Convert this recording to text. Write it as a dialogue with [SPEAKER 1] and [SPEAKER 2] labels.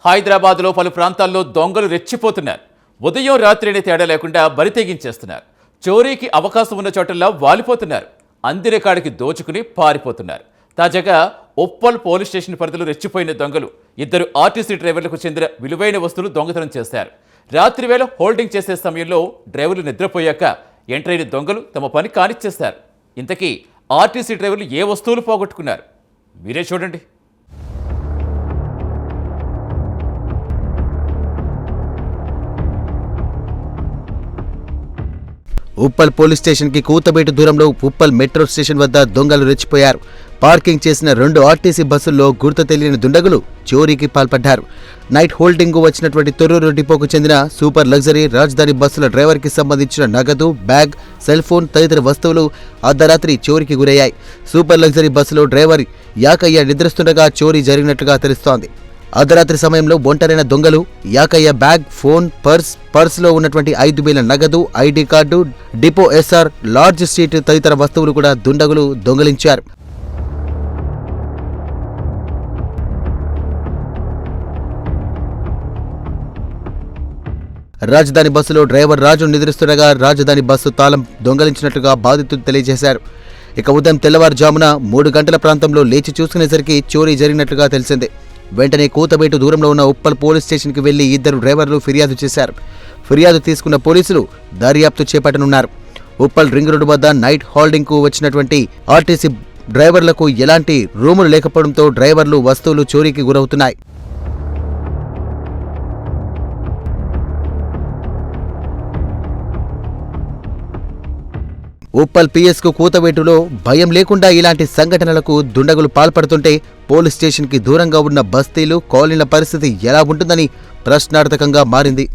[SPEAKER 1] హైదరాబాద్లో పలు ప్రాంతాల్లో దొంగలు రెచ్చిపోతున్నారు. ఉదయం రాత్రిని తేడా లేకుండా బరి తెగించేస్తున్నారు. చోరీకి అవకాశం ఉన్న చోటల్లో వాలిపోతున్నారు. అందిరకాడికి దోచుకుని పారిపోతున్నారు. తాజాగా ఉప్పల్ పోలీస్ స్టేషన్ పరిధిలో రెచ్చిపోయిన దొంగలు 2 ఆర్టీసీ డ్రైవర్లకు చెందిన విలువైన వస్తువులు దొంగతనం చేశారు. రాత్రి వేళ హోల్డింగ్ చేసే సమయంలో డ్రైవర్లు నిద్రపోయాక ఎంటర్ అయిన దొంగలు తమ పని కానిచ్చేశారు. ఇంతకీ ఆర్టీసీ డ్రైవర్లు ఏ వస్తువులు పోగొట్టుకున్నారు? మీరే చూడండి.
[SPEAKER 2] ఉప్పల్ పోలీస్ స్టేషన్ కి కూతబేటు దూరంలో ఉప్పల్ మెట్రో స్టేషన్ వద్ద దొంగలు రెచ్చిపోయారు. పార్కింగ్ చేసిన 2 ఆర్టీసీ బస్సుల్లో గుర్తు తెలియని దుండగులు చోరీకి పాల్పడ్డారు. నైట్ హోల్డింగ్ వచ్చినటువంటి తొర్రూరు డిపోకు చెందిన సూపర్ లగ్జరీ రాజధాని బస్సుల డ్రైవర్కి సంబంధించిన నగదు, బ్యాగ్, సెల్ ఫోన్ తదితర వస్తువులు అర్ధరాత్రి చోరీకి గురయ్యాయి. సూపర్ లగ్జరీ బస్సులో డ్రైవర్ యాకయ్య నిద్రిస్తుండగా చోరీ జరిగినట్లుగా తెలుస్తోంది. అర్ధరాత్రి సమయంలో ఒంటరైన దొంగలు యాకయ్య బ్యాగ్, ఫోన్, పర్స్లో ఉన్నటువంటి 5,000 నగదు, ఐడి కార్డు, డిపో ఎస్ఆర్, లార్జ్ సీట్ తదితర వస్తువులు కూడా దుండగులు దొంగలించారు. రాజధాని బస్సులో డ్రైవర్ రాజు నిద్రిస్తుండగా రాజధాని బస్సు తాళం దొంగలించినట్లుగా బాధితులు తెలియజేశారు. ఇక ఉదయం తెల్లవారుజామున 3 గంటల ప్రాంతంలో లేచి చూసుకునేసరికి చోరీ జరిగినట్లుగా తెలిసింది. వెంటనే కూతబేటు దూరంలో ఉన్న ఉప్పల్ పోలీస్ స్టేషన్కి వెళ్లి 2 డ్రైవర్లు ఫిర్యాదు చేశారు. ఫిర్యాదు తీసుకున్న పోలీసులు దర్యాప్తు చేపట్టనున్నారు. ఉప్పల్ రింగ్ రోడ్డు వద్ద నైట్ హోల్డింగ్కు వచ్చినటువంటి ఆర్టీసీ డ్రైవర్లకు ఎలాంటి రూములు లేకపోవడంతో డ్రైవర్లు వస్తువులు చోరీకి గురవుతున్నాయి. ఉప్పల్ పిఎస్కు కూతబేటులో భయం లేకుండా ఇలాంటి సంఘటనలకు దుండగులు పాల్పడుతుంటే పోలీస్ స్టేషన్కి దూరంగా ఉన్న బస్తీలు, కాలనీల పరిస్థితి ఎలా ఉంటుందని ప్రశ్నార్థకంగా మారింది.